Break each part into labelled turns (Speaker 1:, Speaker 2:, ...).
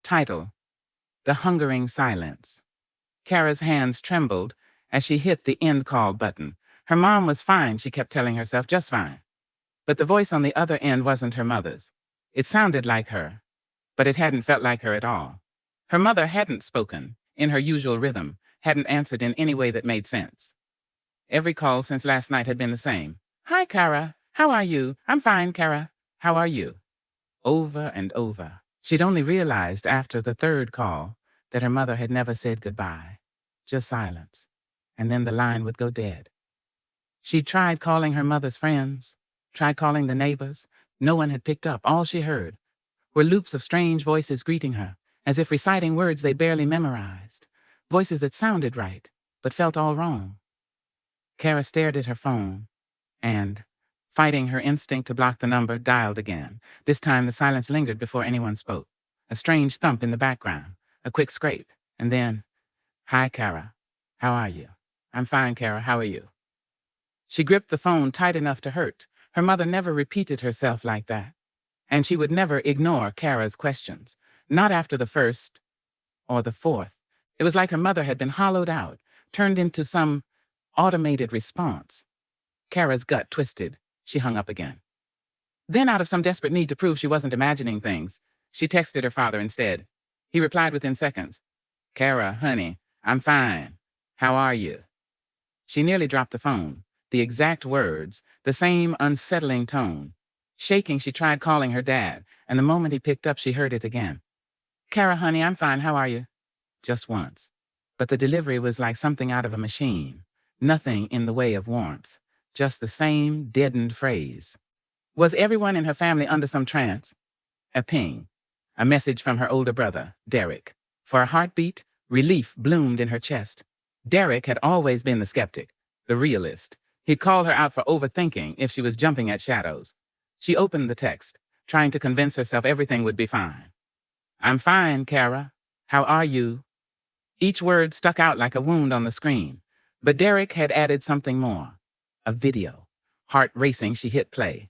Speaker 1: Title: The Hungering Silence. Kara's hands trembled as she hit the end call button. Her mom was fine, she kept telling herself, just fine. But the voice on the other end wasn't her mother's. It sounded like her, but it hadn't felt like her at all. Her mother hadn't spoken in her usual rhythm, hadn't answered in any way that made sense. Every call since last night had been the same. "Hi, Kara. How are you? I'm fine, Kara. How are you?" Over and over. She'd only realized after the third call that her mother had never said goodbye. Just silence. And then the line would go dead. She'd tried calling her mother's friends, tried calling the neighbors. No one had picked up. All she heard were loops of strange voices greeting her, as if reciting words they barely memorized. Voices that sounded right, but felt all wrong. Kara stared at her phone and, fighting her instinct to block the number, dialed again. This time the silence lingered before anyone spoke. A strange thump in the background, a quick scrape, and then, "Hi, Kara. How are you?" "I'm fine, Kara. How are you?" She gripped the phone tight enough to hurt. Her mother never repeated herself like that. And she would never ignore Kara's questions. Not after the first or the fourth. It was like her mother had been hollowed out, turned into some automated response. Kara's gut twisted. She hung up again. Then, out of some desperate need to prove she wasn't imagining things, she texted her father instead. He replied within seconds. "Kara, honey, I'm fine. How are you?" She nearly dropped the phone. The exact words, the same unsettling tone. Shaking, she tried calling her dad, and the moment he picked up, she heard it again. "Kara, honey, I'm fine. How are you?" Just once. But the delivery was like something out of a machine. Nothing in the way of warmth. Just the same deadened phrase. Was everyone in her family under some trance? A ping. A message from her older brother, Derek. For a heartbeat, relief bloomed in her chest. Derek had always been the skeptic, the realist. He'd call her out for overthinking if she was jumping at shadows. She opened the text, trying to convince herself everything would be fine. "I'm fine, Kara. How are you?" Each word stuck out like a wound on the screen. But Derek had added something more. A video. Heart racing, she hit play.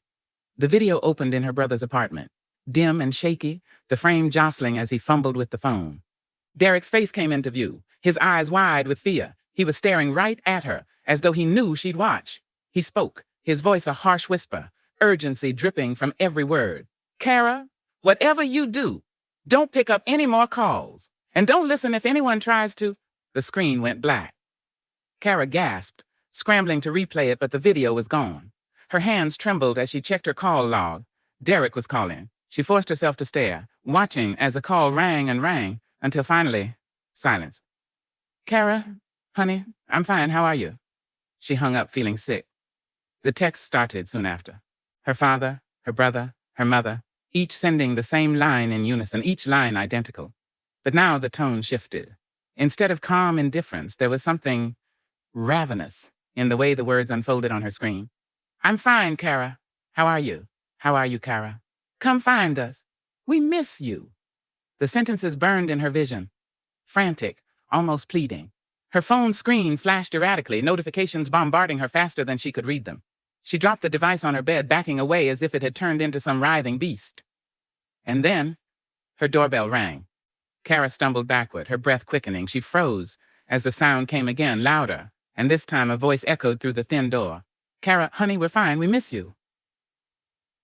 Speaker 1: The video opened in her brother's apartment. Dim and shaky, the frame jostling as he fumbled with the phone. Derek's face came into view, his eyes wide with fear. He was staring right at her, as though he knew she'd watch. He spoke, his voice a harsh whisper, urgency dripping from every word. "Kara, whatever you do, don't pick up any more calls. And don't listen if anyone tries to—" The screen went black. Kara gasped, scrambling to replay it, but the video was gone. Her hands trembled as she checked her call log. Derek was calling. She forced herself to stare, watching as the call rang and rang, until finally, silence. "Kara, honey, I'm fine. How are you?" She hung up, feeling sick. The text started soon after. Her father, her brother, her mother, each sending the same line in unison, each line identical. But now the tone shifted. Instead of calm indifference, there was something ravenous in the way the words unfolded on her screen. "I'm fine, Kara. How are you? How are you, Kara? Come find us. We miss you." The sentences burned in her vision. Frantic, almost pleading. Her phone screen flashed erratically, notifications bombarding her faster than she could read them. She dropped the device on her bed, backing away as if it had turned into some writhing beast. And then, her doorbell rang. Kara stumbled backward, her breath quickening. She froze as the sound came again, louder, and this time a voice echoed through the thin door. "Kara, honey, we're fine. We miss you."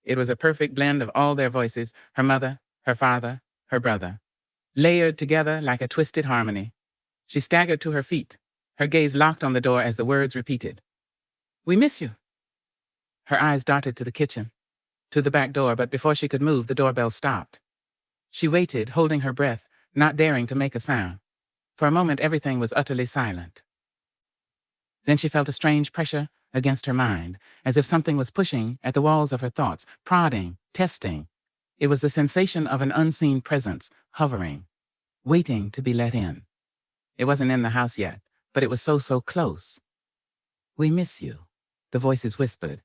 Speaker 1: It was a perfect blend of all their voices, her mother, her father, her brother, layered together like a twisted harmony. She staggered to her feet, her gaze locked on the door as the words repeated. "We miss you." Her eyes darted to the kitchen, to the back door, but before she could move, the doorbell stopped. She waited, holding her breath, not daring to make a sound. For a moment, everything was utterly silent. Then she felt a strange pressure against her mind, as if something was pushing at the walls of her thoughts, prodding, testing. It was the sensation of an unseen presence, hovering, waiting to be let in. It wasn't in the house yet, but it was so close. "We miss you," the voices whispered.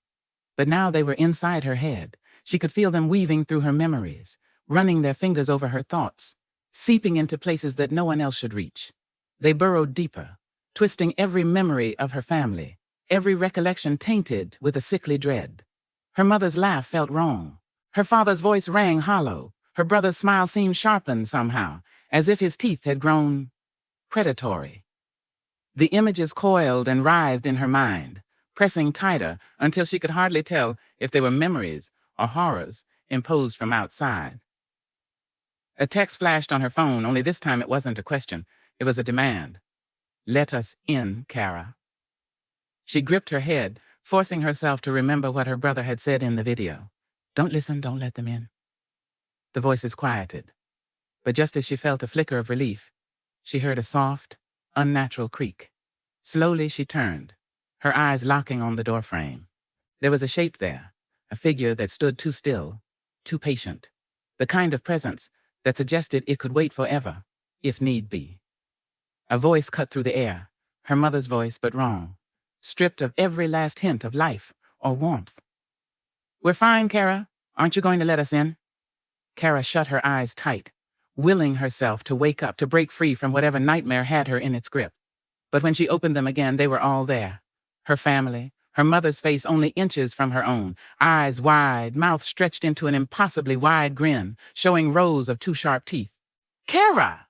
Speaker 1: But now they were inside her head. She could feel them weaving through her memories, running their fingers over her thoughts, seeping into places that no one else should reach. They burrowed deeper, twisting every memory of her family, every recollection tainted with a sickly dread. Her mother's laugh felt wrong. Her father's voice rang hollow. Her brother's smile seemed sharpened somehow, as if his teeth had grown predatory. The images coiled and writhed in her mind, pressing tighter until she could hardly tell if they were memories or horrors imposed from outside. A text flashed on her phone, only this time it wasn't a question. It was a demand. "Let us in, Kara." She gripped her head, forcing herself to remember what her brother had said in the video. "Don't listen, don't let them in." The voices quieted. But just as she felt a flicker of relief, she heard a soft, unnatural creak. Slowly she turned, her eyes locking on the doorframe. There was a shape there, a figure that stood too still, too patient, the kind of presence that suggested it could wait forever, if need be. A voice cut through the air, her mother's voice, but wrong, stripped of every last hint of life or warmth. "We're fine, Kara. Aren't you going to let us in?" Kara shut her eyes tight, willing herself to wake up, to break free from whatever nightmare had her in its grip. But when she opened them again, they were all there. Her family, her mother's face only inches from her own, eyes wide, mouth stretched into an impossibly wide grin, showing rows of too sharp teeth. "Kara!"